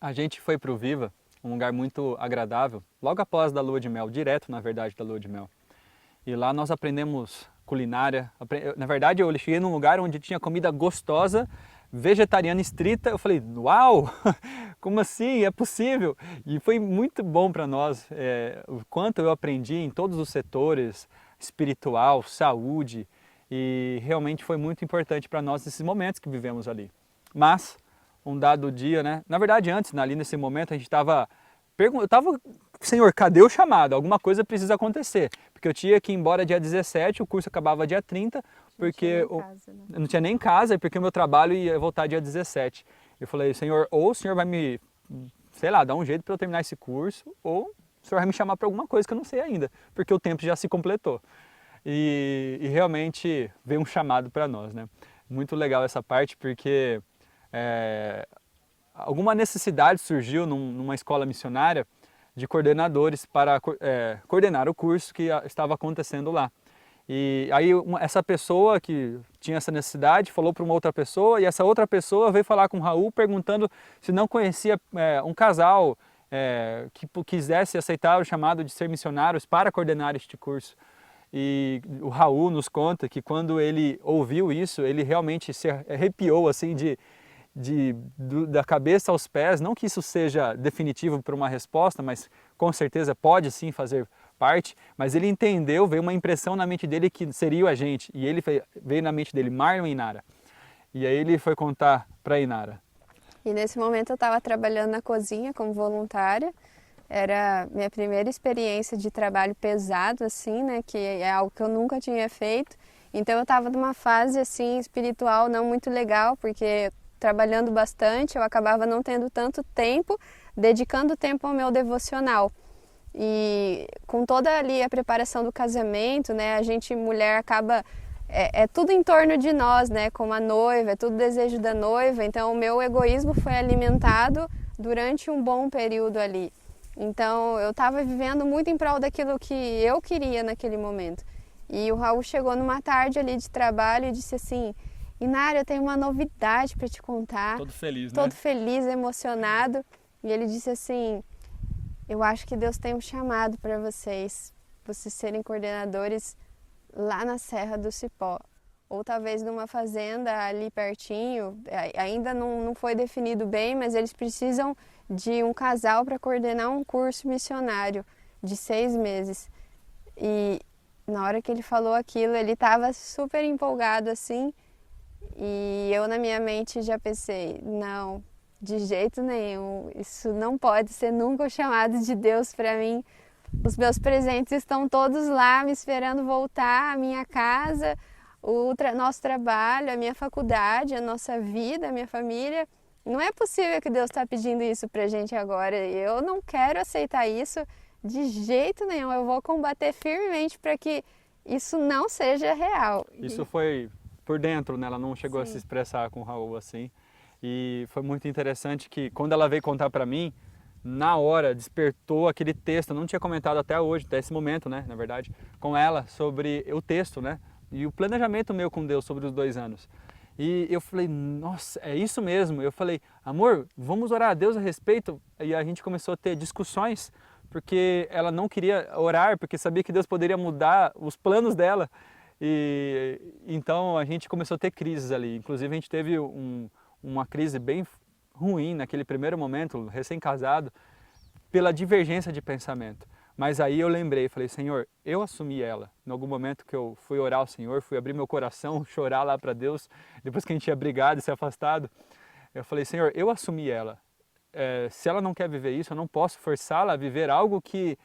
A gente foi para o Viva, um lugar muito agradável, logo após da lua de mel, direto na verdade da lua de mel. E lá nós aprendemos culinária. Na verdade eu cheguei num lugar onde tinha comida gostosa, vegetariana estrita. Eu falei, uau, como assim? É possível? E foi muito bom para nós, o quanto eu aprendi em todos os setores, espiritual, saúde, e realmente foi muito importante para nós nesses momentos que vivemos ali. Mas, um dado dia, né? Na verdade, antes, ali nesse momento, a gente estava... Eu estava, Senhor, cadê o chamado? Alguma coisa precisa acontecer. Porque eu tinha que ir embora dia 17, o curso acabava dia 30, porque eu não tinha nem casa, porque o meu trabalho ia voltar dia 17. Eu falei, Senhor, ou o Senhor vai me, sei lá, dar um jeito para eu terminar esse curso, ou o Senhor vai me chamar para alguma coisa que eu não sei ainda, porque o tempo já se completou. E realmente veio um chamado para nós, né? Muito legal essa parte, porque alguma necessidade surgiu numa escola missionária de coordenadores para coordenar o curso que estava acontecendo lá. E aí essa pessoa que tinha essa necessidade falou para uma outra pessoa, e essa outra pessoa veio falar com o Raul perguntando se não conhecia um casal que quisesse aceitar o chamado de ser missionários para coordenar este curso. E o Raul nos conta que quando ele ouviu isso, ele realmente se arrepiou assim da cabeça aos pés. Não que isso seja definitivo para uma resposta, mas com certeza pode sim fazer parte, mas ele entendeu, veio uma impressão na mente dele que seria a gente, e ele veio na mente dele, Marlon e Inara. E aí ele foi contar para Inara. E nesse momento eu estava trabalhando na cozinha como voluntária. Era minha primeira experiência de trabalho pesado, assim, né? Que é algo que eu nunca tinha feito. Então eu estava numa fase, assim, espiritual não muito legal, porque trabalhando bastante eu acabava não tendo tanto tempo, dedicando tempo ao meu devocional. E com toda ali a preparação do casamento, né? A gente, mulher, acaba... É tudo em torno de nós, né? Como a noiva, é tudo desejo da noiva. Então o meu egoísmo foi alimentado durante um bom período ali. Então eu estava vivendo muito em prol daquilo que eu queria naquele momento. E o Raul chegou numa tarde ali de trabalho e disse assim, Inara, eu tenho uma novidade para te contar. Todo feliz, né? Todo feliz, emocionado. E ele disse assim, eu acho que Deus tem um chamado para vocês serem coordenadores lá na Serra do Cipó. Ou talvez numa fazenda ali pertinho, ainda não foi definido bem, mas eles precisam de um casal para coordenar um curso missionário de 6 meses. E na hora que ele falou aquilo, ele estava super empolgado assim, e eu na minha mente já pensei, não, de jeito nenhum, isso não pode ser nunca o chamado de Deus para mim. Os meus presentes estão todos lá me esperando voltar, a minha casa, nosso trabalho, a minha faculdade, a nossa vida, a minha família. Não é possível que Deus está pedindo isso para a gente agora. Eu não quero aceitar isso de jeito nenhum. Eu vou combater firmemente para que isso não seja real. Isso foi por dentro, né? Ela não chegou a se expressar com o Raul assim. E foi muito interessante que quando ela veio contar para mim, na hora despertou aquele texto. Eu não tinha comentado até hoje, até esse momento, né? Na verdade, com ela sobre o texto, né? E o planejamento meu com Deus sobre os 2 anos. E eu falei, nossa, é isso mesmo. Eu falei, amor, vamos orar a Deus a respeito. E a gente começou a ter discussões, porque ela não queria orar, porque sabia que Deus poderia mudar os planos dela. E então a gente começou a ter crises ali. Inclusive a gente teve uma crise bem ruim naquele primeiro momento, recém-casado, pela divergência de pensamento. Mas aí eu lembrei, falei, Senhor, eu assumi ela. Em algum momento que eu fui orar ao Senhor, fui abrir meu coração, chorar lá para Deus, depois que a gente tinha brigado e se afastado, eu falei, Senhor, eu assumi ela. Se ela não quer viver isso, eu não posso forçá-la a viver algo que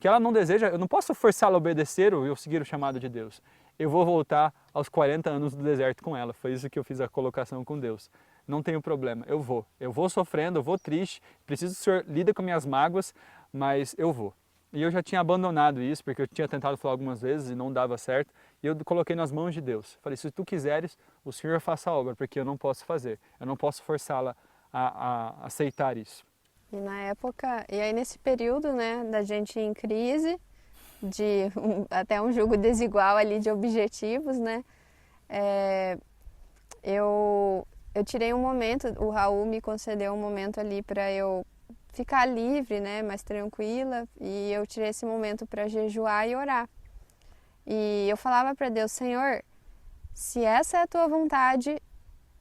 ela não deseja, eu não posso forçá-la a obedecer ou seguir o chamado de Deus. Eu vou voltar aos 40 anos do deserto com ela. Foi isso que eu fiz a colocação com Deus. Não tenho problema, eu vou sofrendo, eu vou triste, preciso que o Senhor lida com minhas mágoas, mas eu vou. E eu já tinha abandonado isso, porque eu tinha tentado falar algumas vezes e não dava certo. E eu coloquei nas mãos de Deus. Falei, se tu quiseres, o Senhor faça a obra, porque eu não posso fazer. Eu não posso forçá-la a aceitar isso. E na época, e aí nesse período, né, da gente em crise, até um jogo desigual ali de objetivos, né, eu eu tirei um momento, o Raul me concedeu um momento ali para eu ficar livre, né, mais tranquila, e eu tirei esse momento para jejuar e orar. E eu falava para Deus, Senhor, se essa é a tua vontade,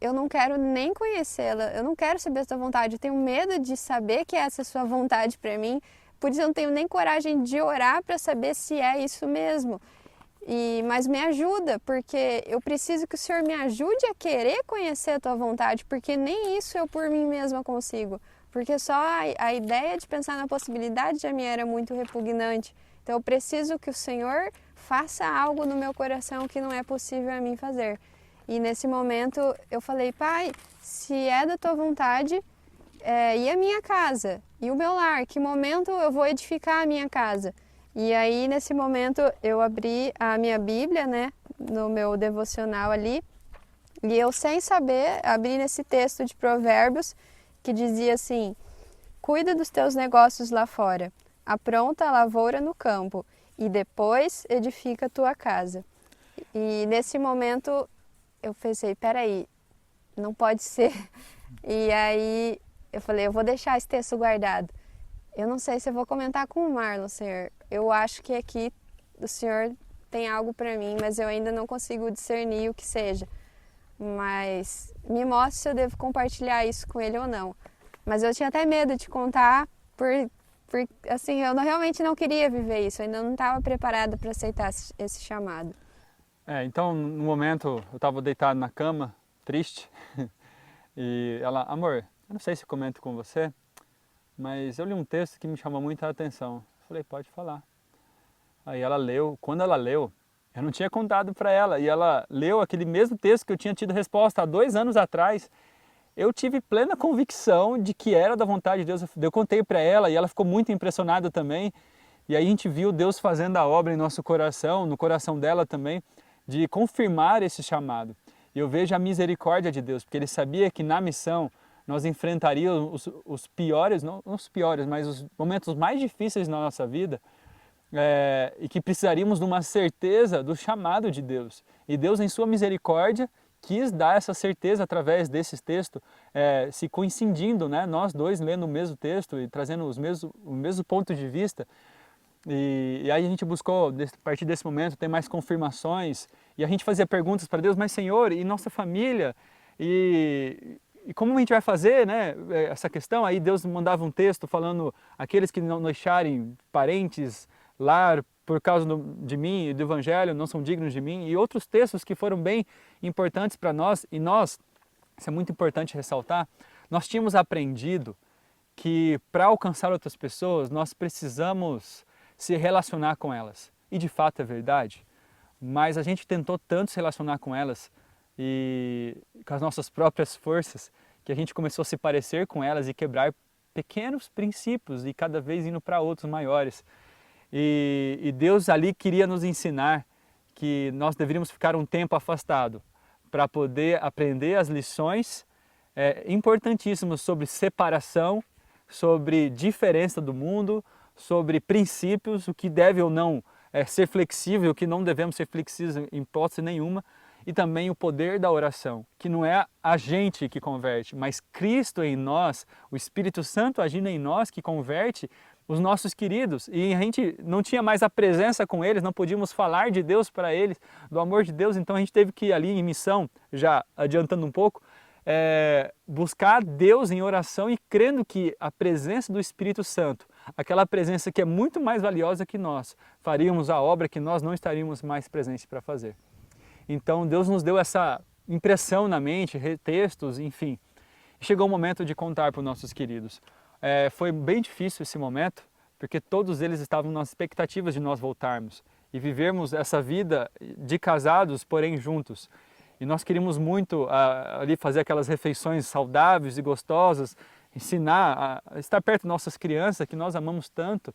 eu não quero nem conhecê-la, eu não quero saber a tua vontade, eu tenho medo de saber que essa é a sua vontade para mim, por isso eu não tenho nem coragem de orar para saber se é isso mesmo. Mas me ajuda, porque eu preciso que o Senhor me ajude a querer conhecer a tua vontade, porque nem isso eu por mim mesma consigo. Porque só a ideia de pensar na possibilidade já me era muito repugnante. Então eu preciso que o Senhor faça algo no meu coração que não é possível a mim fazer. E nesse momento eu falei, Pai, se é da tua vontade, e a minha casa, e o meu lar, que momento eu vou edificar a minha casa? E aí, nesse momento, eu abri a minha Bíblia, né, no meu devocional ali, e eu, sem saber, abri nesse texto de Provérbios, que dizia assim, cuida dos teus negócios lá fora, apronta a lavoura no campo, e depois edifica a tua casa. E nesse momento, eu pensei, peraí, não pode ser. E aí, eu falei, eu vou deixar esse texto guardado. Eu não sei se eu vou comentar com o Marlon, Senhor. Eu acho que aqui o Senhor tem algo para mim, mas eu ainda não consigo discernir o que seja. Mas me mostre se eu devo compartilhar isso com ele ou não. Mas eu tinha até medo de contar, por assim, eu realmente não queria viver isso. Eu ainda não estava preparada para aceitar esse chamado. Então, no momento, eu estava deitado na cama, triste. E ela, amor, eu não sei se comento com você, mas eu li um texto que me chamou muita atenção. Falei, pode falar. Aí ela leu, quando ela leu, eu não tinha contado para ela, e ela leu aquele mesmo texto que eu tinha tido resposta há 2 anos atrás. Eu tive plena convicção de que era da vontade de Deus. Eu contei para ela e ela ficou muito impressionada também. E aí a gente viu Deus fazendo a obra em nosso coração, no coração dela também, de confirmar esse chamado. E eu vejo a misericórdia de Deus, porque Ele sabia que na missão nós enfrentaríamos os piores, não os piores, mas os momentos mais difíceis na nossa vida, e que precisaríamos de uma certeza do chamado de Deus. E Deus, em sua misericórdia, quis dar essa certeza através desses textos, se coincidindo, né? Nós dois lendo o mesmo texto e trazendo o mesmo ponto de vista. E aí a gente buscou, a partir desse momento, ter mais confirmações, e a gente fazia perguntas para Deus, mas Senhor, e nossa família? E como a gente vai fazer, né, essa questão? Aí Deus mandava um texto falando, aqueles que não deixarem parentes, lar, por causa de mim e do Evangelho, não são dignos de mim, e outros textos que foram bem importantes para nós, e nós, isso é muito importante ressaltar, nós tínhamos aprendido que para alcançar outras pessoas, nós precisamos se relacionar com elas. E de fato é verdade, mas a gente tentou tanto se relacionar com elas e com as nossas próprias forças, que a gente começou a se parecer com elas e quebrar pequenos princípios e cada vez indo para outros maiores. E Deus ali queria nos ensinar que nós deveríamos ficar um tempo afastado para poder aprender as lições importantíssimas sobre separação, sobre diferença do mundo, sobre princípios, o que deve ou não ser flexível, o que não devemos ser flexíveis em hipótese nenhuma, e também o poder da oração, que não é a gente que converte, mas Cristo em nós, o Espírito Santo agindo em nós que converte os nossos queridos. E a gente não tinha mais a presença com eles, não podíamos falar de Deus para eles, do amor de Deus, então a gente teve que ir ali em missão, já adiantando um pouco, buscar Deus em oração e crendo que a presença do Espírito Santo, aquela presença que é muito mais valiosa que nós, faríamos a obra que nós não estaríamos mais presentes para fazer. Então Deus nos deu essa impressão na mente, textos, enfim. Chegou o momento de contar para os nossos queridos. Foi bem difícil esse momento, porque todos eles estavam nas expectativas de nós voltarmos e vivermos essa vida de casados, porém juntos. E nós queríamos muito ali fazer aquelas refeições saudáveis e gostosas, ensinar a estar perto de nossas crianças, que nós amamos tanto.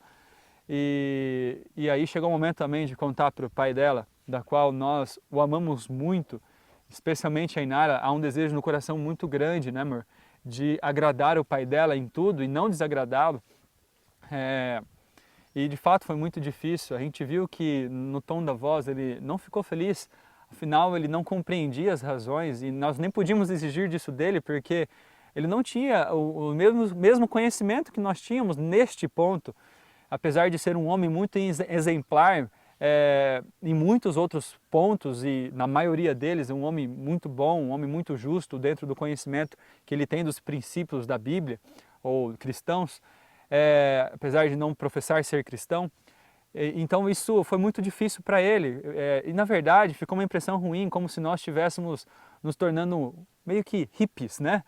E aí chegou o momento também de contar para o pai dela, da qual nós o amamos muito, especialmente a Inara. Há um desejo no coração muito grande, né, amor? De agradar o pai dela em tudo e não desagradá-lo. E de fato foi muito difícil. A gente viu que no tom da voz ele não ficou feliz. Afinal, ele não compreendia as razões e nós nem podíamos exigir disso dele, porque ele não tinha o mesmo conhecimento que nós tínhamos neste ponto. Apesar de ser um homem muito exemplar em muitos outros pontos e na maioria deles, um homem muito bom, um homem muito justo dentro do conhecimento que ele tem dos princípios da Bíblia, ou cristãos, apesar de não professar ser cristão. Então isso foi muito difícil para ele e na verdade ficou uma impressão ruim, como se nós estivéssemos nos tornando meio que hippies, né?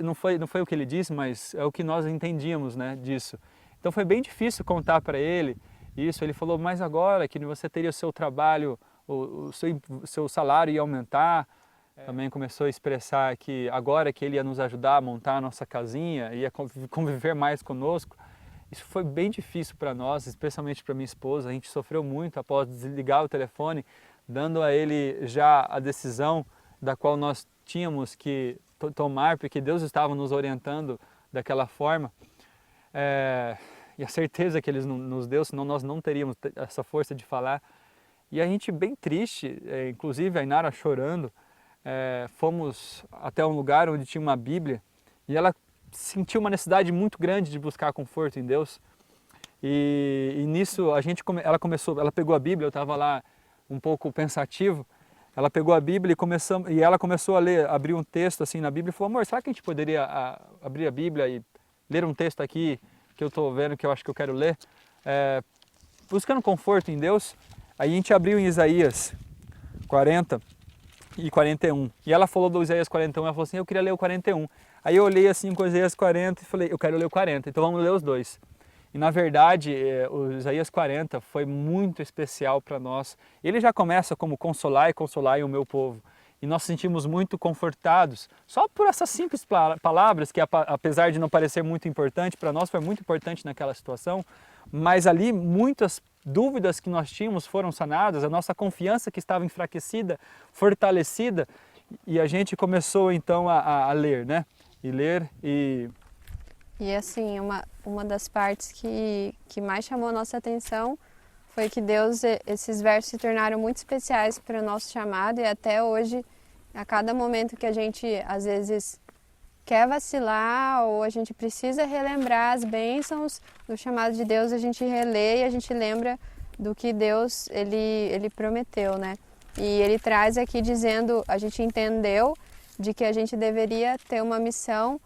Não foi o que ele disse, mas é o que nós entendíamos, né, disso. Então foi bem difícil contar para ele isso. Ele falou, mas agora que você teria o seu trabalho, o seu salário ia aumentar. Também começou a expressar que agora que ele ia nos ajudar a montar a nossa casinha, ia conviver mais conosco. Isso foi bem difícil para nós, especialmente para minha esposa. A gente sofreu muito após desligar o telefone, dando a ele já a decisão da qual nós tínhamos que tomar, porque Deus estava nos orientando daquela forma. E a certeza que Ele nos deu, senão nós não teríamos essa força de falar. E a gente bem triste, inclusive a Inara chorando, fomos até um lugar onde tinha uma Bíblia e ela sentiu uma necessidade muito grande de buscar conforto em Deus. E nisso ela pegou a Bíblia, eu estava lá um pouco pensativo, ela pegou a Bíblia e ela começou a ler, abrir um texto assim na Bíblia e falou, amor, será que a gente poderia abrir a Bíblia e ler um texto aqui que eu estou vendo, que eu acho que eu quero ler, buscando conforto em Deus? Aí a gente abriu em Isaías 40 e 41, e ela falou do Isaías 41, ela falou assim, eu queria ler o 41. Aí eu olhei assim com Isaías 40 e falei, eu quero ler o 40, então vamos ler os dois. E na verdade, o Isaías 40 foi muito especial para nós. Ele já começa como consolai o meu povo. E nós sentimos muito confortados, só por essas simples palavras, que apesar de não parecer muito importante, para nós foi muito importante naquela situação, mas ali muitas dúvidas que nós tínhamos foram sanadas, a nossa confiança que estava enfraquecida, fortalecida, e a gente começou então a ler, né? E assim, uma das partes que mais chamou a nossa atenção foi que esses versos se tornaram muito especiais para o nosso chamado e até hoje, a cada momento que a gente às vezes quer vacilar ou a gente precisa relembrar as bênçãos do chamado de Deus, a gente relê e a gente lembra do que Deus ele prometeu, né? E ele traz aqui dizendo, a gente entendeu de que a gente deveria ter uma missão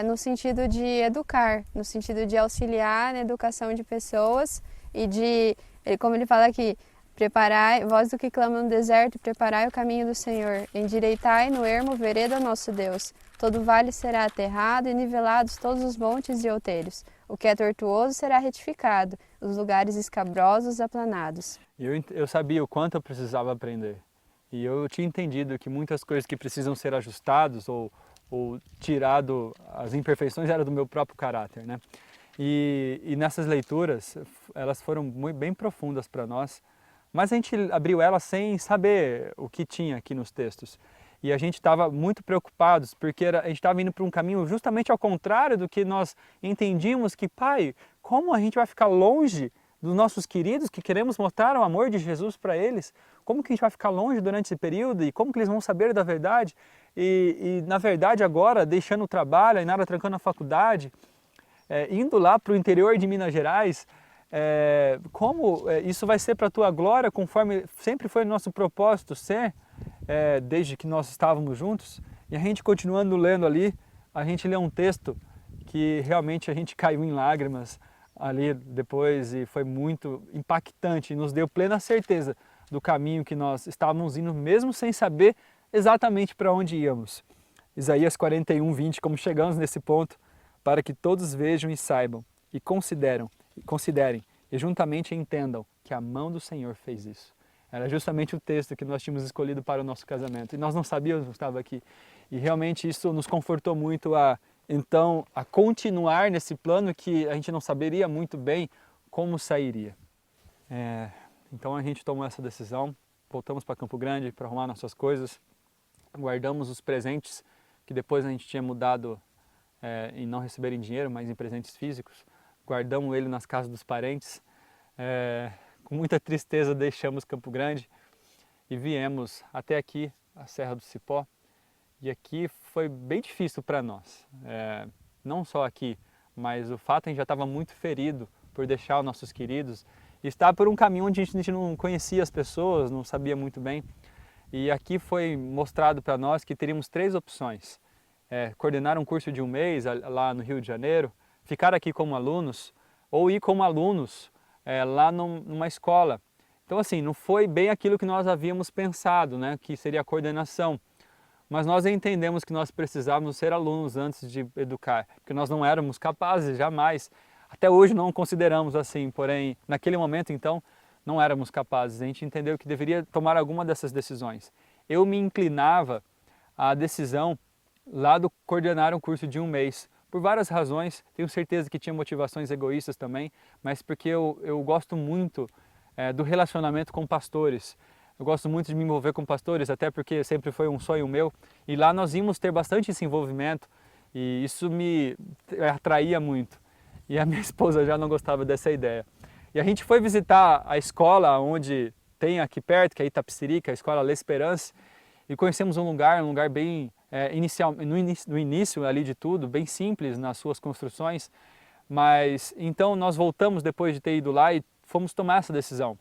no sentido de educar, no sentido de auxiliar na educação de pessoas e como ele fala aqui, preparai, voz do que clama no deserto, preparai o caminho do Senhor, endireitai no ermo vereda nosso Deus. Todo vale será aterrado e nivelados todos os montes e outeiros. O que é tortuoso será retificado, os lugares escabrosos aplanados. Eu sabia o quanto eu precisava aprender. E eu tinha entendido que muitas coisas que precisam ser ajustadas ou tirado, as imperfeições eram do meu próprio caráter, né? E nessas leituras, elas foram bem profundas para nós, mas a gente abriu elas sem saber o que tinha aqui nos textos. E a gente estava muito preocupados, porque a gente estava indo para um caminho justamente ao contrário do que nós entendíamos que, Pai, como a gente vai ficar longe dos nossos queridos que queremos mostrar o amor de Jesus para eles? Como que a gente vai ficar longe durante esse período e como que eles vão saber da verdade? E na verdade agora, deixando o trabalho, a Inara trancando a faculdade, indo lá para o interior de Minas Gerais, como isso vai ser para a Tua glória, conforme sempre foi nosso propósito ser, desde que nós estávamos juntos. E a gente continuando lendo ali, a gente lê um texto que realmente a gente caiu em lágrimas ali depois e foi muito impactante e nos deu plena certeza do caminho que nós estávamos indo, mesmo sem saber exatamente para onde íamos. Isaías 41, 20, como chegamos nesse ponto, para que todos vejam e saibam, e considerem, e juntamente entendam que a mão do Senhor fez isso. Era justamente o texto que nós tínhamos escolhido para o nosso casamento, e nós não sabíamos que estava aqui. E realmente isso nos confortou muito a continuar nesse plano que a gente não saberia muito bem como sairia. Então a gente tomou essa decisão, voltamos para Campo Grande para arrumar nossas coisas, guardamos os presentes que depois a gente tinha mudado em não receberem dinheiro, mas em presentes físicos, guardamos ele nas casas dos parentes, com muita tristeza deixamos Campo Grande e viemos até aqui, a Serra do Cipó, e aqui foi bem difícil para nós, não só aqui, mas o fato é que a gente já estava muito ferido por deixar os nossos queridos e estar por um caminho onde a gente não conhecia as pessoas, não sabia muito bem. E aqui foi mostrado para nós que teríamos 3 opções. Coordenar um curso de 1 mês lá no Rio de Janeiro, ficar aqui como alunos ou ir como alunos lá numa escola. Então assim, não foi bem aquilo que nós havíamos pensado, né, que seria a coordenação. Mas nós entendemos que nós precisávamos ser alunos antes de educar, porque nós não éramos capazes, jamais. Até hoje não consideramos assim, porém, naquele momento então, não éramos capazes. A gente entendeu que deveria tomar alguma dessas decisões. Eu me inclinava à decisão lá do coordenar um curso de 1 mês, por várias razões. Tenho certeza que tinha motivações egoístas também, mas porque eu gosto muito do relacionamento com pastores. Eu gosto muito de me envolver com pastores, até porque sempre foi um sonho meu. E lá nós íamos ter bastante esse envolvimento e isso me atraía muito. E a minha esposa já não gostava dessa ideia. E a gente foi visitar a escola onde tem aqui perto, que é Itapecerica, a escola L'Espérance, e conhecemos um lugar bem no início ali de tudo, bem simples nas suas construções. Mas então nós voltamos depois de ter ido lá e fomos tomar essa decisão.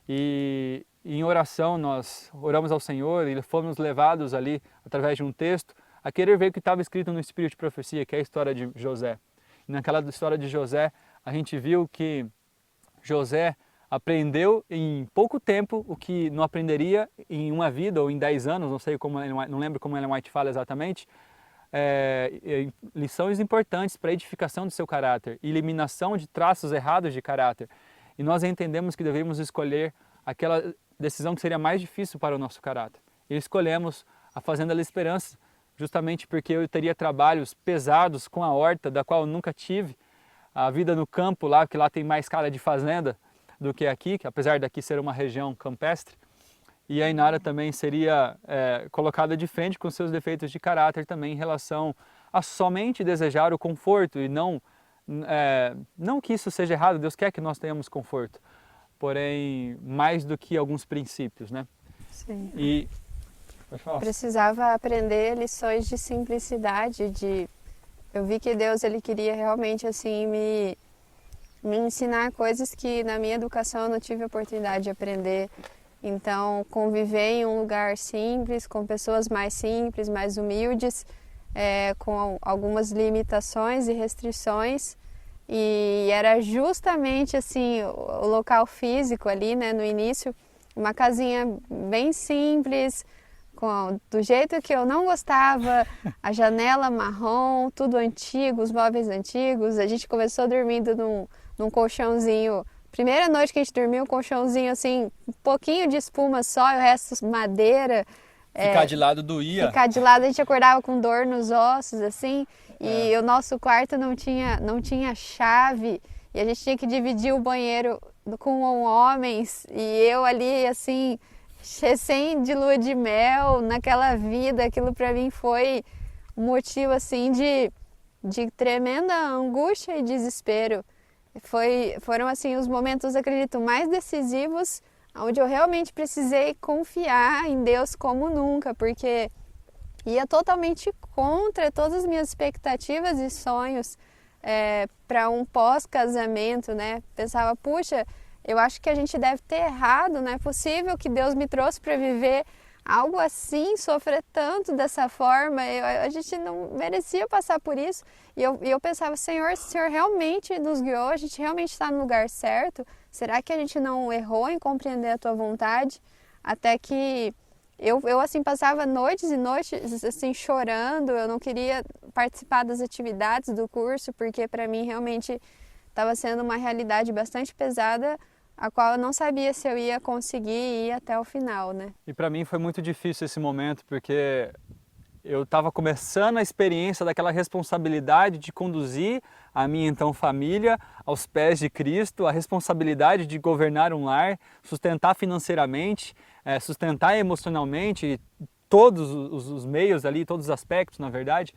E em oração nós oramos ao Senhor e fomos levados ali, através de um texto, a querer ver o que estava escrito no Espírito de Profecia, que é a história de José. E naquela história de José, a gente viu que José aprendeu em pouco tempo o que não aprenderia em uma vida ou em 10 anos, não lembro como Ellen White fala exatamente, lições importantes para a edificação do seu caráter, eliminação de traços errados de caráter. E nós entendemos que devemos escolher aquela decisão que seria mais difícil para o nosso caráter. E escolhemos a Fazenda L'Espérance, justamente porque eu teria trabalhos pesados com a horta, da qual eu nunca tive. A vida no campo lá, que lá tem mais cara de fazenda do que aqui, que apesar daqui ser uma região campestre. E a Inara também seria colocada de frente com seus defeitos de caráter também em relação a somente desejar o conforto e não que isso seja errado, Deus quer que nós tenhamos conforto, porém mais do que alguns princípios, né? Sim. E precisava aprender lições de simplicidade, eu vi que Deus ele queria realmente assim me ensinar coisas que na minha educação eu não tive oportunidade de aprender. Então, conviver em um lugar simples, com pessoas mais simples, mais humildes, com algumas limitações e restrições. E era justamente assim o local físico ali, né, no início, uma casinha bem simples, do jeito que eu não gostava, a janela marrom, tudo antigo, os móveis antigos. A gente começou dormindo num colchãozinho. Primeira noite que a gente dormiu, um colchãozinho assim, um pouquinho de espuma só, e o resto madeira. Ficar de lado doía. Ficar de lado, a gente acordava com dor nos ossos, assim. E o nosso quarto não tinha chave. E a gente tinha que dividir o banheiro com homens. E eu ali, assim, recém de lua de mel, naquela vida. Aquilo para mim foi um motivo, assim, de tremenda angústia e desespero. Foram assim os momentos, acredito, mais decisivos, onde eu realmente precisei confiar em Deus como nunca, porque ia totalmente contra todas as minhas expectativas e sonhos para um pós-casamento, né? Pensava, puxa, eu acho que a gente deve ter errado, não é possível que Deus me trouxe para viver algo assim, sofrer tanto dessa forma, a gente não merecia passar por isso. E eu pensava, Senhor, se o Senhor realmente nos guiou, a gente realmente está no lugar certo, será que a gente não errou em compreender a Tua vontade? Até que eu assim, passava noites e noites assim, chorando, eu não queria participar das atividades do curso, porque para mim realmente estava sendo uma realidade bastante pesada, a qual eu não sabia se eu ia conseguir ir até o final, né? E para mim foi muito difícil esse momento, porque eu estava começando a experiência daquela responsabilidade de conduzir a minha então família aos pés de Cristo, a responsabilidade de governar um lar, sustentar financeiramente, sustentar emocionalmente, todos os meios ali, todos os aspectos, na verdade.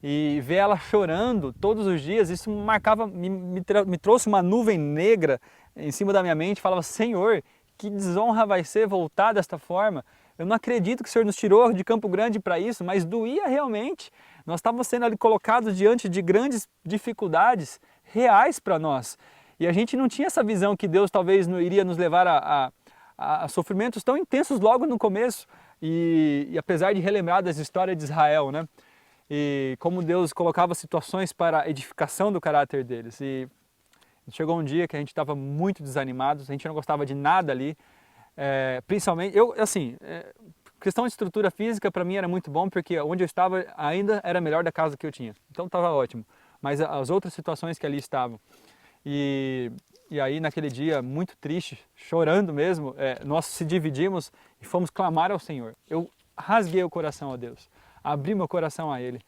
E ver ela chorando todos os dias, isso me trouxe uma nuvem negra em cima da minha mente, falava, Senhor, que desonra vai ser voltar desta forma. Eu não acredito que o Senhor nos tirou de Campo Grande para isso, mas doía realmente. Nós estávamos sendo ali colocados diante de grandes dificuldades reais para nós. E a gente não tinha essa visão que Deus talvez não iria nos levar a sofrimentos tão intensos logo no começo. E apesar de relembrar das histórias de Israel, né? E como Deus colocava situações para a edificação do caráter deles. E chegou um dia que a gente estava muito desanimado, a gente não gostava de nada ali. Principalmente, questão de estrutura física para mim era muito bom, porque onde eu estava ainda era melhor da casa que eu tinha. Então estava ótimo. Mas as outras situações que ali estavam. E aí naquele dia, muito triste, chorando mesmo, nós se dividimos e fomos clamar ao Senhor. Eu rasguei o coração a Deus, abri meu coração a Ele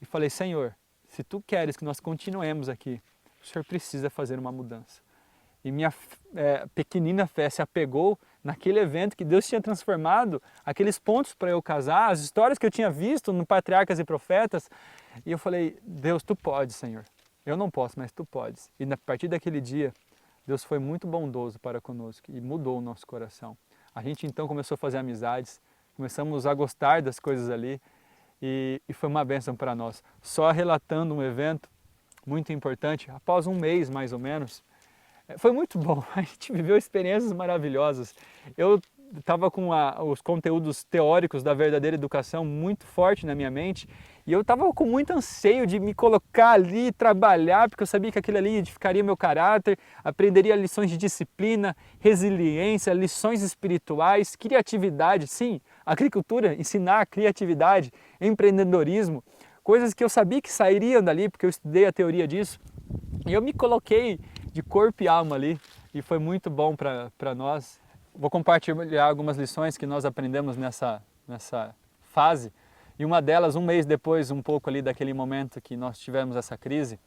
e falei: Senhor, se Tu queres que nós continuemos aqui, o Senhor precisa fazer uma mudança. E minha pequenina fé se apegou naquele evento que Deus tinha transformado, aqueles pontos para eu casar, as histórias que eu tinha visto no Patriarcas e Profetas. E eu falei: Deus, Tu podes, Senhor. Eu não posso, mas Tu podes. E a partir daquele dia, Deus foi muito bondoso para conosco e mudou o nosso coração. A gente então começou a fazer amizades, começamos a gostar das coisas ali e foi uma bênção para nós. Só relatando um evento muito importante, após um mês mais ou menos, foi muito bom, a gente viveu experiências maravilhosas. Eu estava com os conteúdos teóricos da verdadeira educação muito forte na minha mente e eu estava com muito anseio de me colocar ali, trabalhar, porque eu sabia que aquilo ali edificaria meu caráter, aprenderia lições de disciplina, resiliência, lições espirituais, criatividade, sim, agricultura, ensinar criatividade, empreendedorismo, coisas que eu sabia que sairiam dali, porque eu estudei a teoria disso, e eu me coloquei de corpo e alma ali, e foi muito bom para nós. Vou compartilhar algumas lições que nós aprendemos nessa fase, e uma delas, um mês depois, um pouco ali daquele momento que nós tivemos essa crise,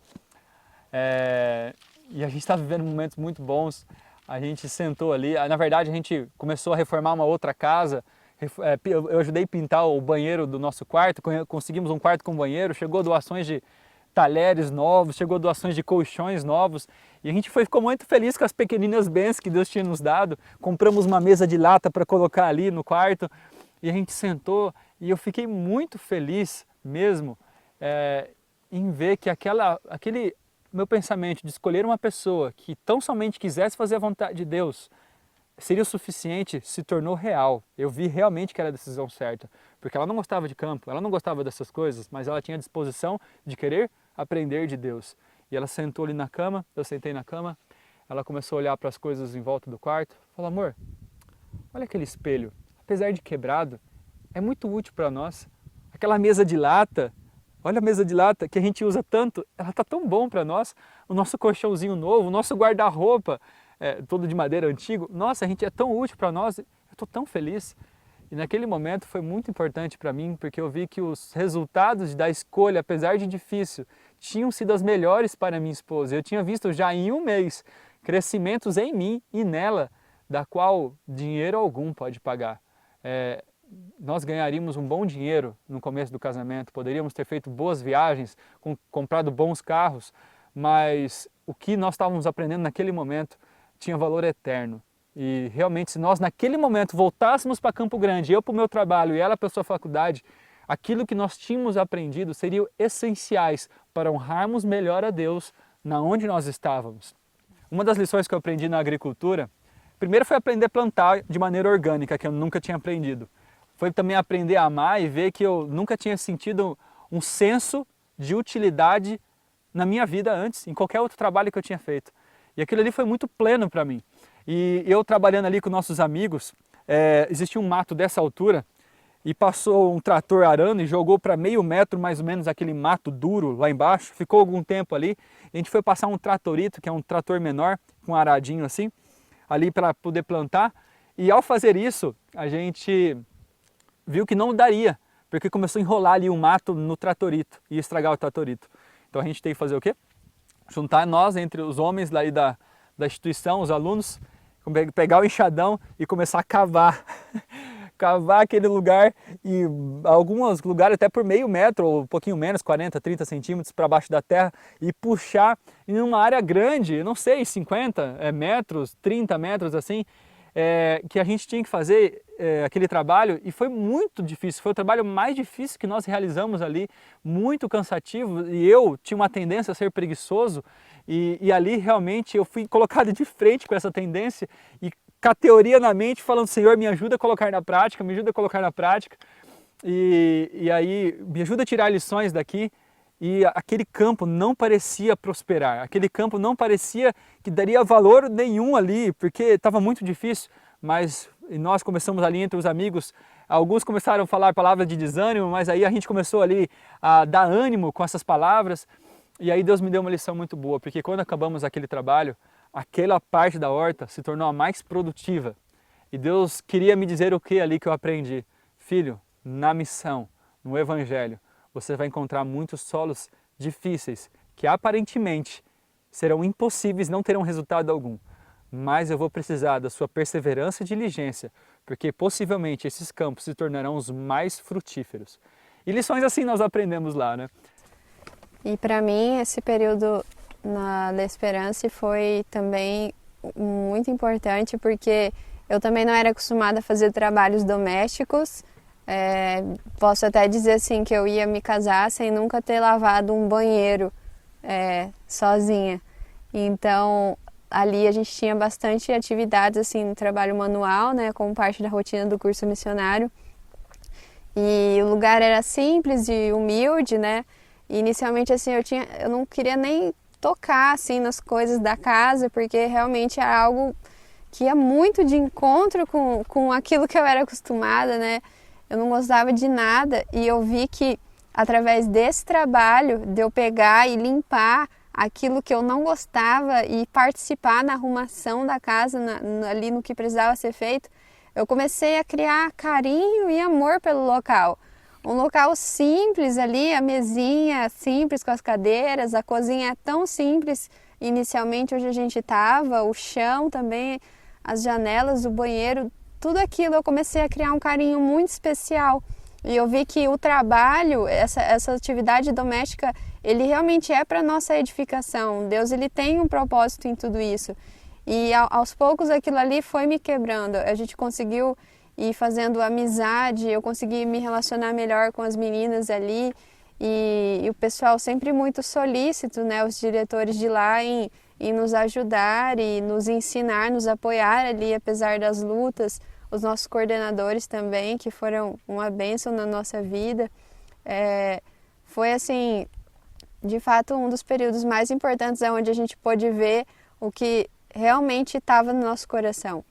e a gente estava vivendo momentos muito bons, a gente sentou ali, na verdade a gente começou a reformar uma outra casa, eu ajudei a pintar o banheiro do nosso quarto, conseguimos um quarto com banheiro, chegou doações de talheres novos, chegou doações de colchões novos, e a gente ficou muito feliz com as pequeninas bênçãos que Deus tinha nos dado. Compramos uma mesa de lata para colocar ali no quarto, e a gente sentou, e eu fiquei muito feliz mesmo em ver que aquele meu pensamento de escolher uma pessoa que tão somente quisesse fazer a vontade de Deus seria o suficiente, se tornou real. Eu vi realmente que era a decisão certa, porque ela não gostava de campo, ela não gostava dessas coisas, mas ela tinha disposição de querer aprender de Deus. E ela sentou ali na cama, eu sentei na cama, ela começou a olhar para as coisas em volta do quarto, falou: amor, olha aquele espelho, apesar de quebrado, é muito útil para nós. Aquela mesa de lata, olha a mesa de lata que a gente usa tanto, ela está tão bom para nós. O nosso colchãozinho novo, o nosso guarda-roupa, todo de madeira antigo, nossa, a gente é tão útil para nós, eu estou tão feliz. E naquele momento foi muito importante para mim, porque eu vi que os resultados da escolha, apesar de difícil, tinham sido as melhores para minha esposa. Eu tinha visto já em um mês crescimentos em mim e nela, da qual dinheiro algum pode pagar. Nós ganharíamos um bom dinheiro no começo do casamento, poderíamos ter feito boas viagens, comprado bons carros, mas o que nós estávamos aprendendo naquele momento tinha valor eterno. E realmente, se nós naquele momento voltássemos para Campo Grande, eu para o meu trabalho e ela para a sua faculdade, aquilo que nós tínhamos aprendido seriam essenciais para honrarmos melhor a Deus na onde nós estávamos. Uma das lições que eu aprendi na agricultura, primeiro foi aprender a plantar de maneira orgânica, que eu nunca tinha aprendido. Foi também aprender a amar e ver que eu nunca tinha sentido um senso de utilidade na minha vida antes, em qualquer outro trabalho que eu tinha feito. E aquilo ali foi muito pleno para mim. E eu trabalhando ali com nossos amigos, existia um mato dessa altura e passou um trator arando e jogou para meio metro mais ou menos aquele mato duro lá embaixo. Ficou algum tempo ali, a gente foi passar um tratorito, que é um trator menor, com um aradinho assim, ali para poder plantar. E ao fazer isso, a gente viu que não daria, porque começou a enrolar ali o mato no tratorito e estragar o tratorito. Então a gente tem que fazer o quê? Juntar nós, entre os homens lá da instituição, os alunos, pegar o enxadão e começar a cavar. Cavar aquele lugar, e alguns lugares até por meio metro, ou um pouquinho menos, 40, 30 centímetros para baixo da terra, e puxar em uma área grande, não sei, 50 metros, 30 metros assim, que a gente tinha que fazer aquele trabalho e foi muito difícil, foi o trabalho mais difícil que nós realizamos ali, muito cansativo e eu tinha uma tendência a ser preguiçoso e ali realmente eu fui colocado de frente com essa tendência e com a teoria na mente falando, Senhor, me ajuda a colocar na prática, me ajuda a colocar na prática e aí me ajuda a tirar lições daqui. E aquele campo não parecia prosperar, aquele campo não parecia que daria valor nenhum ali, porque estava muito difícil, mas nós começamos ali entre os amigos, alguns começaram a falar palavras de desânimo, mas aí a gente começou ali a dar ânimo com essas palavras, e aí Deus me deu uma lição muito boa, porque quando acabamos aquele trabalho, aquela parte da horta se tornou a mais produtiva, e Deus queria me dizer o que ali que eu aprendi? Filho, na missão, no Evangelho, você vai encontrar muitos solos difíceis que aparentemente serão impossíveis, não terão resultado algum. Mas eu vou precisar da sua perseverança e diligência, porque possivelmente esses campos se tornarão os mais frutíferos. E lições assim nós aprendemos lá, né? E para mim esse período da Esperança foi também muito importante, porque eu também não era acostumada a fazer trabalhos domésticos. Posso até dizer assim que eu ia me casar sem nunca ter lavado um banheiro sozinha. Então ali a gente tinha bastante atividades assim no trabalho manual, né, como parte da rotina do curso missionário. E o lugar era simples e humilde, né? E inicialmente assim eu não queria nem tocar assim nas coisas da casa, porque realmente era algo que ia muito de encontro com aquilo que eu era acostumada, né? Eu não gostava de nada e eu vi que através desse trabalho de eu pegar e limpar aquilo que eu não gostava e participar na arrumação da casa, ali no que precisava ser feito, eu comecei a criar carinho e amor pelo local. Um local simples ali, a mesinha simples com as cadeiras, a cozinha é tão simples inicialmente onde a gente estava, o chão também, as janelas, o banheiro, tudo aquilo eu comecei a criar um carinho muito especial. E eu vi que o trabalho, essa atividade doméstica, ele realmente é para nossa edificação. Deus ele tem um propósito em tudo isso. E aos poucos aquilo ali foi me quebrando. A gente conseguiu ir fazendo amizade, eu consegui me relacionar melhor com as meninas ali. E o pessoal sempre muito solícito, né? Os diretores de lá em nos ajudar e nos ensinar, nos apoiar ali, apesar das lutas. Os nossos coordenadores também, que foram uma bênção na nossa vida. Foi assim, de fato, um dos períodos mais importantes, onde a gente pôde ver o que realmente estava no nosso coração.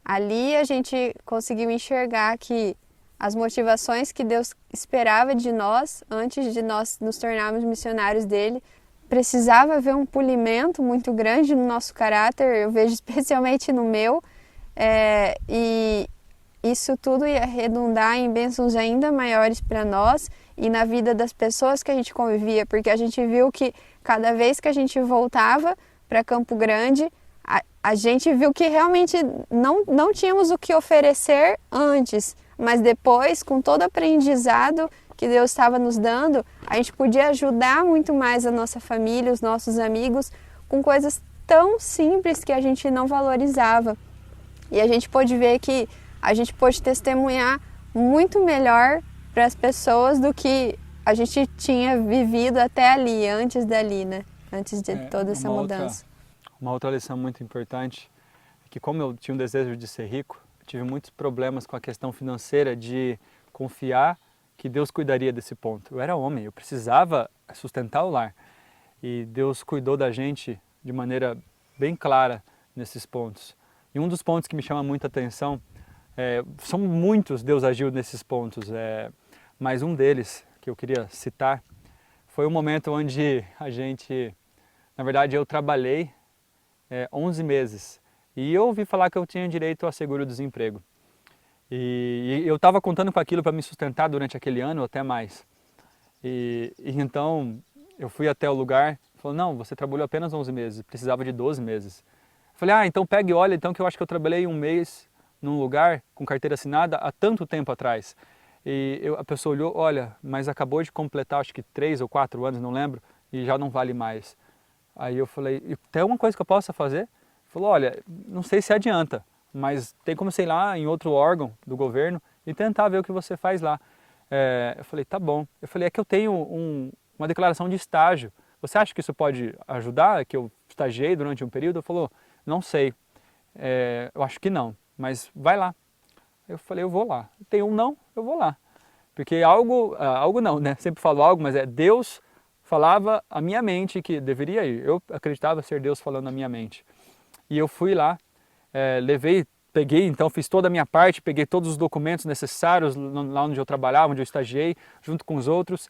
Ali a gente conseguiu enxergar que as motivações que Deus esperava de nós, antes de nós nos tornarmos missionários dele, precisava haver um polimento muito grande no nosso caráter, eu vejo especialmente no meu, e isso tudo ia redundar em bênçãos ainda maiores para nós e na vida das pessoas que a gente convivia, porque a gente viu que cada vez que a gente voltava para Campo Grande, a gente viu que realmente não tínhamos o que oferecer antes, mas depois, com todo o aprendizado que Deus estava nos dando, a gente podia ajudar muito mais a nossa família, os nossos amigos, com coisas tão simples que a gente não valorizava. E a gente pôde ver que a gente pôde testemunhar muito melhor para as pessoas do que a gente tinha vivido até ali, antes dali, né? Antes de toda essa mudança. Uma outra lição muito importante é que, como eu tinha um desejo de ser rico, eu tive muitos problemas com a questão financeira de confiar que Deus cuidaria desse ponto. Eu era homem, eu precisava sustentar o lar. E Deus cuidou da gente de maneira bem clara nesses pontos. E um dos pontos que me chama muita atenção, são muitos Deus agiu nesses pontos, mas um deles que eu queria citar foi um momento onde na verdade eu trabalhei 11 meses e eu ouvi falar que eu tinha direito a seguro-desemprego. E eu estava contando com aquilo para me sustentar durante aquele ano ou até mais. E então eu fui até o lugar e falou, não, você trabalhou apenas 11 meses, precisava de 12 meses. Eu falei, então pega e olha, então que eu acho que eu trabalhei um mês num lugar com carteira assinada há tanto tempo atrás. E a pessoa olhou, olha, mas acabou de completar acho que 3 ou 4 anos, não lembro, e já não vale mais. Aí eu falei, tem alguma coisa que eu possa fazer? Ele falou, olha, não sei se adianta, mas tem como sei lá em outro órgão do governo e tentar ver o que você faz lá. Eu falei, tá bom. Eu falei, é que eu tenho uma declaração de estágio. Você acha que isso pode ajudar, que eu estagiei durante um período? Ele falou, não sei, eu acho que não, mas vai lá. Eu falei, eu vou lá. Tem um não, eu vou lá. Porque algo não, né? Sempre falo algo, mas Deus falava a minha mente que deveria ir. Eu acreditava ser Deus falando na minha mente. E eu fui lá, peguei, então fiz toda a minha parte, peguei todos os documentos necessários lá onde eu trabalhava, onde eu estagiei, junto com os outros.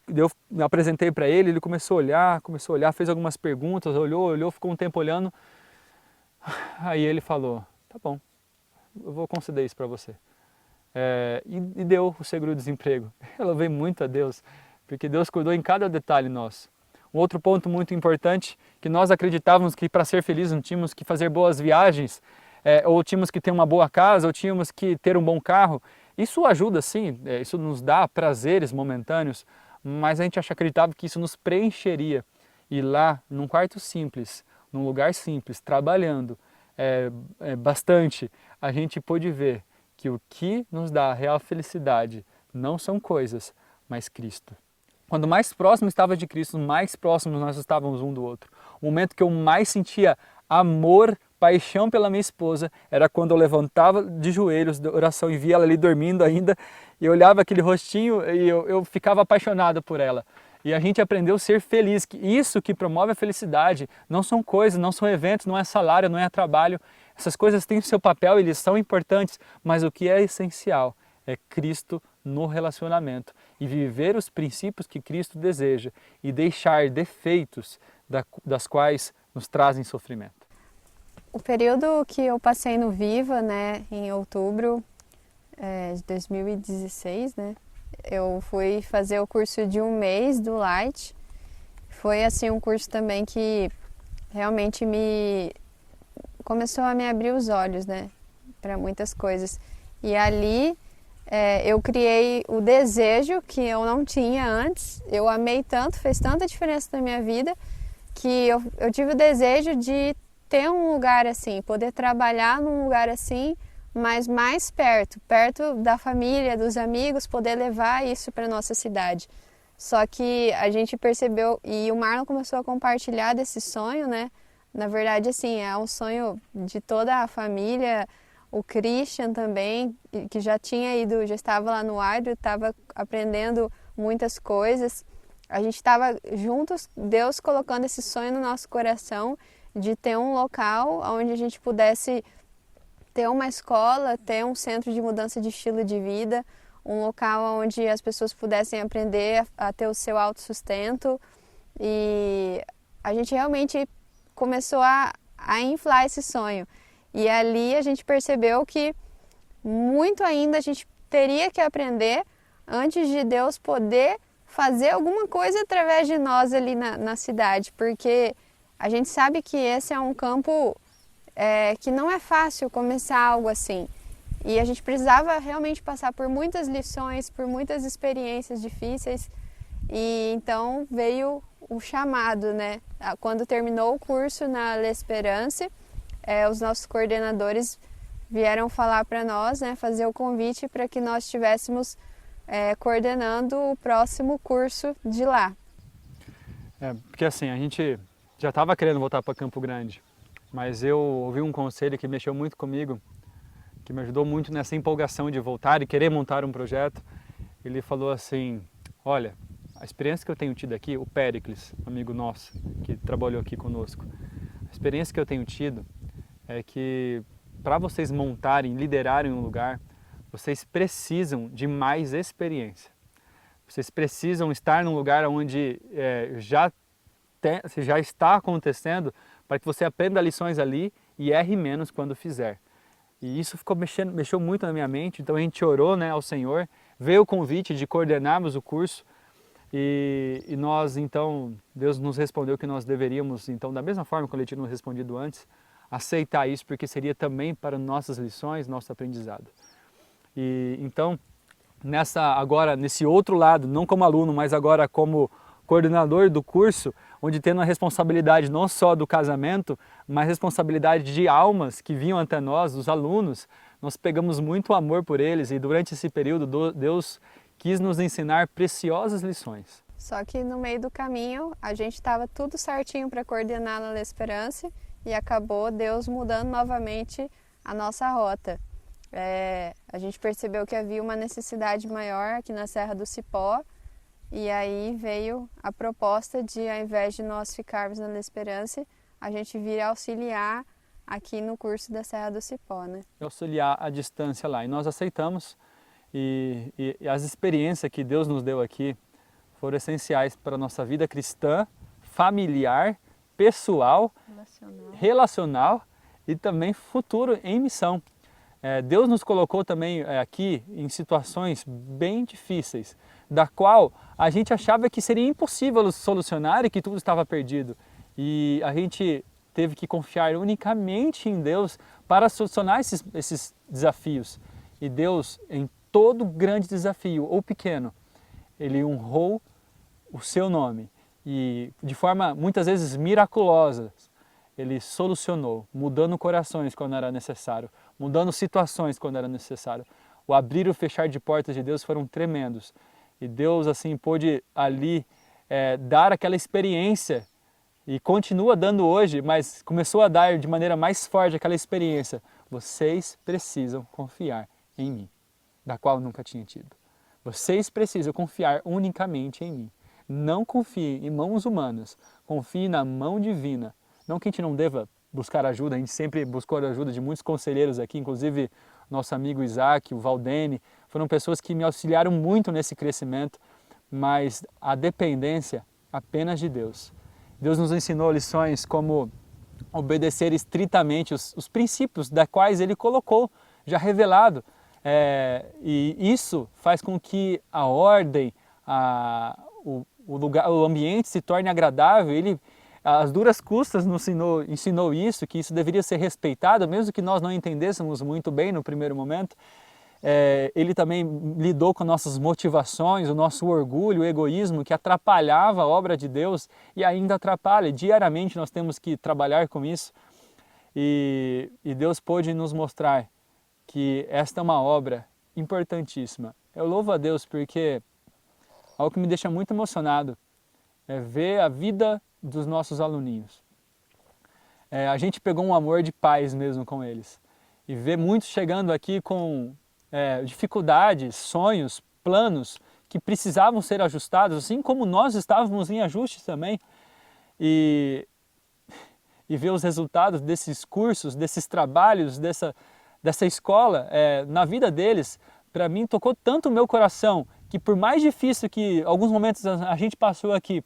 Eu apresentei para ele, ele começou a olhar, fez algumas perguntas, olhou, ficou um tempo olhando. Aí ele falou, tá bom, eu vou conceder isso para você. E deu o seguro-desemprego. Eu louvei muito a Deus, porque Deus cuidou em cada detalhe nosso. Um outro ponto muito importante, que nós acreditávamos que para ser felizes não tínhamos que fazer boas viagens, ou tínhamos que ter uma boa casa, ou tínhamos que ter um bom carro. Isso ajuda sim, isso nos dá prazeres momentâneos, mas a gente acreditava que isso nos preencheria. E lá, num quarto simples, num lugar simples, trabalhando bastante, a gente pôde ver que o que nos dá a real felicidade não são coisas, mas Cristo. Quando mais próximo estava de Cristo, mais próximos nós estávamos um do outro. O momento que eu mais sentia amor, paixão pela minha esposa, era quando eu levantava de joelhos da oração e via ela ali dormindo ainda, e eu olhava aquele rostinho e eu ficava apaixonado por ela. E a gente aprendeu a ser feliz, que isso que promove a felicidade não são coisas, não são eventos, não é salário, não é trabalho. Essas coisas têm o seu papel, eles são importantes, mas o que é essencial é Cristo no relacionamento e viver os princípios que Cristo deseja e deixar defeitos das quais nos trazem sofrimento. O período que eu passei no Viva, né, em outubro de 2016, né, eu fui fazer o curso de um mês do Light. Foi assim um curso também que realmente começou a me abrir os olhos, né, para muitas coisas. E ali eu criei o desejo que eu não tinha antes. Eu amei tanto, fez tanta diferença na minha vida, que eu tive o desejo de ter um lugar assim, poder trabalhar num lugar assim, mas mais perto da família, dos amigos, poder levar isso para nossa cidade. Só que a gente percebeu, e o Marlon começou a compartilhar desse sonho, né? Na verdade, assim, é um sonho de toda a família. O Christian também, que já estava lá no Adro, estava aprendendo muitas coisas. A gente estava juntos, Deus colocando esse sonho no nosso coração de ter um local onde a gente pudesse ter uma escola, ter um centro de mudança de estilo de vida, um local onde as pessoas pudessem aprender a ter o seu autossustento. E a gente realmente começou a inflar esse sonho. E ali a gente percebeu que muito ainda a gente teria que aprender antes de Deus poder fazer alguma coisa através de nós ali na cidade, porque a gente sabe que esse é um campo que não é fácil começar algo assim. E a gente precisava realmente passar por muitas lições, por muitas experiências difíceis. E então veio o chamado, né? Quando terminou o curso na L'Espérance, os nossos coordenadores vieram falar para nós, né, fazer o convite para que nós estivéssemos coordenando o próximo curso de lá. Porque assim, a gente já estava querendo voltar para Campo Grande, mas eu ouvi um conselho que mexeu muito comigo, que me ajudou muito nessa empolgação de voltar e querer montar um projeto. Ele falou assim, olha, a experiência que eu tenho tido aqui, o Péricles, amigo nosso, que trabalhou aqui conosco, a experiência que eu tenho tido é que para vocês montarem, liderarem um lugar, vocês precisam de mais experiência. Vocês precisam estar num lugar onde já está acontecendo, para que você aprenda lições ali e erre menos quando fizer. E isso mexeu muito na minha mente, então a gente orou, né, ao Senhor, veio o convite de coordenarmos o curso e nós, então, Deus nos respondeu que nós deveríamos, então, da mesma forma que ele tinha nos respondido antes, aceitar isso, porque seria também para nossas lições, nosso aprendizado. E então, agora nesse outro lado, não como aluno, mas agora como coordenador do curso, onde tendo a responsabilidade não só do casamento, mas responsabilidade de almas que vinham até nós, dos alunos, nós pegamos muito amor por eles e durante esse período Deus quis nos ensinar preciosas lições. Só que no meio do caminho a gente estava tudo certinho para coordenar na La Esperança e acabou Deus mudando novamente a nossa rota. A gente percebeu que havia uma necessidade maior aqui na Serra do Cipó e aí veio a proposta de, ao invés de nós ficarmos na La Esperança, a gente vir auxiliar aqui no curso da Serra do Cipó, né? Auxiliar à distância lá. E nós aceitamos e as experiências que Deus nos deu aqui foram essenciais para a nossa vida cristã, familiar, pessoal, relacional e também futuro em missão. Deus nos colocou também aqui em situações bem difíceis, da qual a gente achava que seria impossível solucionar e que tudo estava perdido. E a gente teve que confiar unicamente em Deus para solucionar esses desafios. E Deus, em todo grande desafio ou pequeno, Ele honrou o seu nome e de forma muitas vezes miraculosa, Ele solucionou, mudando corações quando era necessário, mudando situações quando era necessário. O abrir e o fechar de portas de Deus foram tremendos. E Deus assim pôde ali dar aquela experiência e continua dando hoje, mas começou a dar de maneira mais forte aquela experiência. Vocês precisam confiar em mim, da qual eu nunca tinha tido. Vocês precisam confiar unicamente em mim. Não confie em mãos humanas, confie na mão divina. Não que a gente não deva buscar ajuda, a gente sempre buscou a ajuda de muitos conselheiros aqui, inclusive nosso amigo Isaac, o Valdene, foram pessoas que me auxiliaram muito nesse crescimento, mas a dependência apenas de Deus. Deus nos ensinou lições como obedecer estritamente os princípios da quais Ele colocou, já revelado. E isso faz com que a ordem, o ambiente se torne agradável. Ele, às duras custas, nos ensinou isso, que isso deveria ser respeitado, mesmo que nós não entendêssemos muito bem no primeiro momento. Ele também lidou com nossas motivações, o nosso orgulho, o egoísmo que atrapalhava a obra de Deus e ainda atrapalha. Diariamente nós temos que trabalhar com isso e Deus pôde nos mostrar que esta é uma obra importantíssima. Eu louvo a Deus porque algo que me deixa muito emocionado é ver a vida dos nossos aluninhos. A gente pegou um amor de pais mesmo com eles e ver muitos chegando aqui com dificuldades, sonhos, planos que precisavam ser ajustados, assim como nós estávamos em ajustes também. E ver os resultados desses cursos, desses trabalhos, dessa escola na vida deles, para mim tocou tanto o meu coração, que por mais difícil que alguns momentos a gente passou aqui,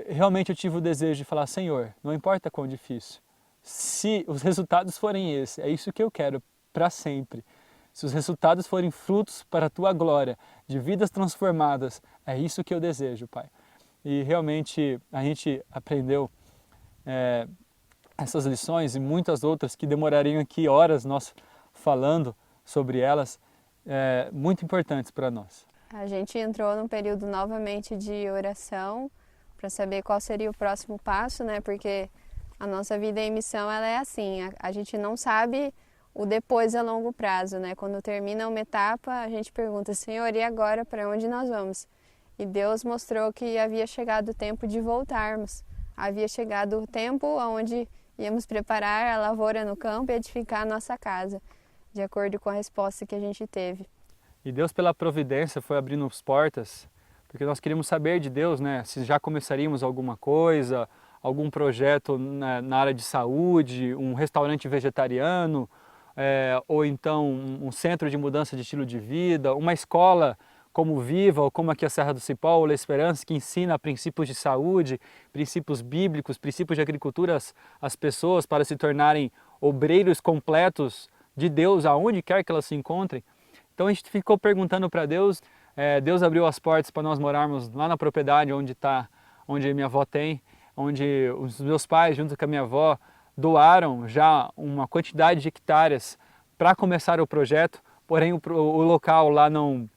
realmente eu tive o desejo de falar: Senhor, não importa quão difícil, se os resultados forem esses, é isso que eu quero para sempre. Se os resultados forem frutos para a Tua glória, de vidas transformadas, é isso que eu desejo, Pai. E realmente a gente aprendeu essas lições e muitas outras que demorariam aqui horas nós falando sobre elas, muito importantes para nós. A gente entrou num período novamente de oração para saber qual seria o próximo passo, né? Porque a nossa vida em missão ela é assim, a gente não sabe o depois a longo prazo, né? Quando termina uma etapa, a gente pergunta: Senhor, e agora para onde nós vamos? E Deus mostrou que havia chegado o tempo de voltarmos. Havia chegado o tempo onde íamos preparar a lavoura no campo e edificar a nossa casa, de acordo com a resposta que a gente teve. E Deus, pela providência, foi abrindo as portas, porque nós queríamos saber de Deus, né? Se já começaríamos alguma coisa, algum projeto na área de saúde, um restaurante vegetariano, ou então um centro de mudança de estilo de vida, uma escola como Viva, ou como aqui a Serra do Cipó, ou La Esperança, que ensina princípios de saúde, princípios bíblicos, princípios de agricultura às pessoas para se tornarem obreiros completos de Deus, aonde quer que elas se encontrem. Então a gente ficou perguntando para Deus, Deus abriu as portas para nós morarmos lá na propriedade onde a minha avó tem, onde os meus pais, junto com a minha avó, doaram já uma quantidade de hectares para começar o projeto, porém o local lá não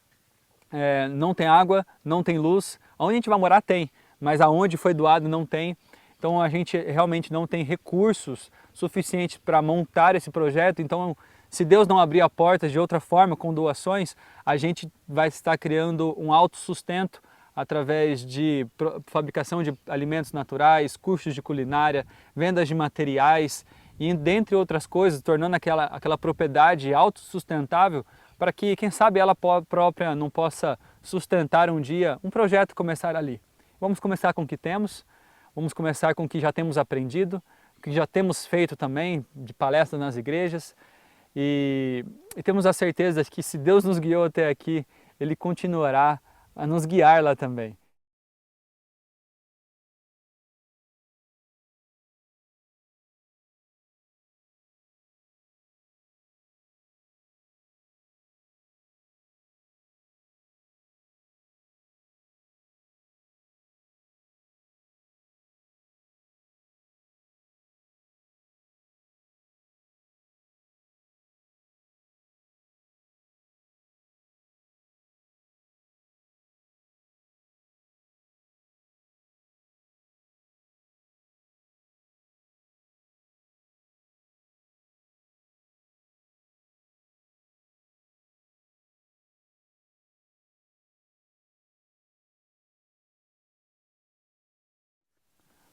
tem água, não tem luz. Onde a gente vai morar tem, mas aonde foi doado não tem. Então a gente realmente não tem recursos suficientes para montar esse projeto. Então, se Deus não abrir a porta de outra forma, com doações, a gente vai estar criando um autossustento através de fabricação de alimentos naturais, cursos de culinária, vendas de materiais e, dentre outras coisas, tornando aquela propriedade autossustentável para que, quem sabe, ela própria não possa sustentar um dia um projeto, começar ali. Vamos começar com o que temos, vamos começar com o que já temos aprendido, o que já temos feito também de palestras nas igrejas e temos a certeza que se Deus nos guiou até aqui, Ele continuará a nos guiar lá também.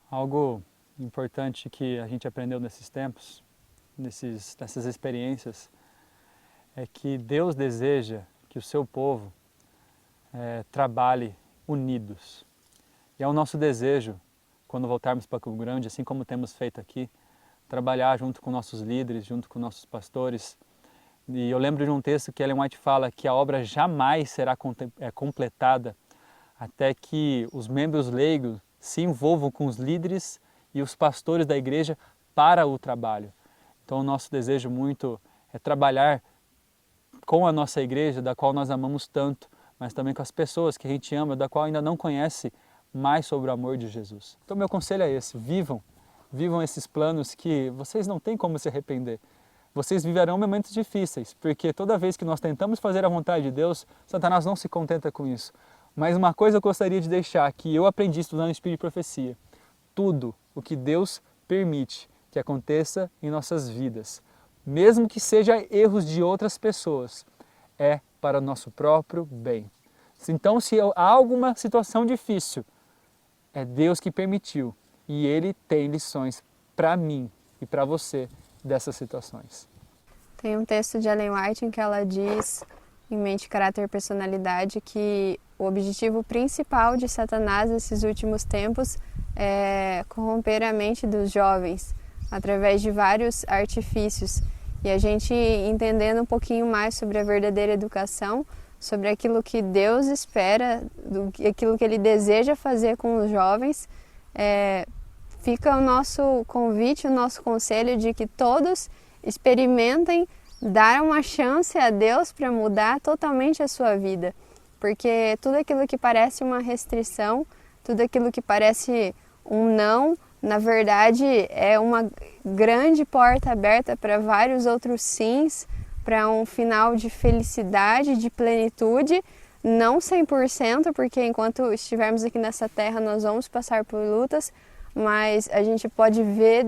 Algo importante que a gente aprendeu nesses tempos, nessas experiências, é que Deus deseja que o seu povo trabalhe unidos. E é o nosso desejo, quando voltarmos para Campo Grande, assim como temos feito aqui, trabalhar junto com nossos líderes, junto com nossos pastores. E eu lembro de um texto que Ellen White fala que a obra jamais será completada até que os membros leigos se envolvam com os líderes e os pastores da igreja para o trabalho. Então o nosso desejo muito é trabalhar com a nossa igreja, da qual nós amamos tanto, mas também com as pessoas que a gente ama, da qual ainda não conhece mais sobre o amor de Jesus. Então meu conselho é esse: vivam esses planos que vocês não têm como se arrepender. Vocês viverão momentos difíceis, porque toda vez que nós tentamos fazer a vontade de Deus, Satanás não se contenta com isso. Mas uma coisa eu gostaria de deixar, que eu aprendi estudando Espírito e Profecia: tudo o que Deus permite que aconteça em nossas vidas, mesmo que seja erros de outras pessoas, é para o nosso próprio bem. Então, se há alguma situação difícil, é Deus que permitiu e Ele tem lições para mim e para você dessas situações. Tem um texto de Ellen White em que ela diz, em Mente, Caráter e Personalidade, que o objetivo principal de Satanás nesses últimos tempos é corromper a mente dos jovens através de vários artifícios. E a gente entendendo um pouquinho mais sobre a verdadeira educação, sobre aquilo que Deus espera, aquilo que Ele deseja fazer com os jovens, fica o nosso convite, o nosso conselho de que todos experimentem dar uma chance a Deus para mudar totalmente a sua vida. Porque tudo aquilo que parece uma restrição, tudo aquilo que parece um não, na verdade é uma grande porta aberta para vários outros sims, para um final de felicidade, de plenitude, não 100%, porque enquanto estivermos aqui nessa terra nós vamos passar por lutas, mas a gente pode ver,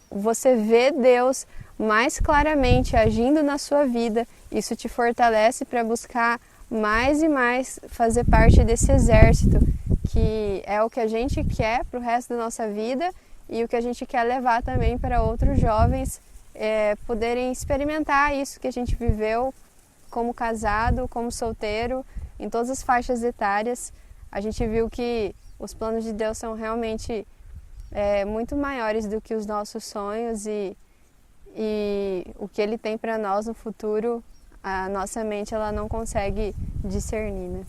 você vê Deus mais claramente agindo na sua vida, isso te fortalece para buscar mais e mais fazer parte desse exército, que é o que a gente quer para o resto da nossa vida e o que a gente quer levar também para outros jovens poderem experimentar isso que a gente viveu como casado, como solteiro, em todas as faixas etárias. A gente viu que os planos de Deus são realmente muito maiores do que os nossos sonhos e o que Ele tem para nós no futuro, a nossa mente ela não consegue discernir, né?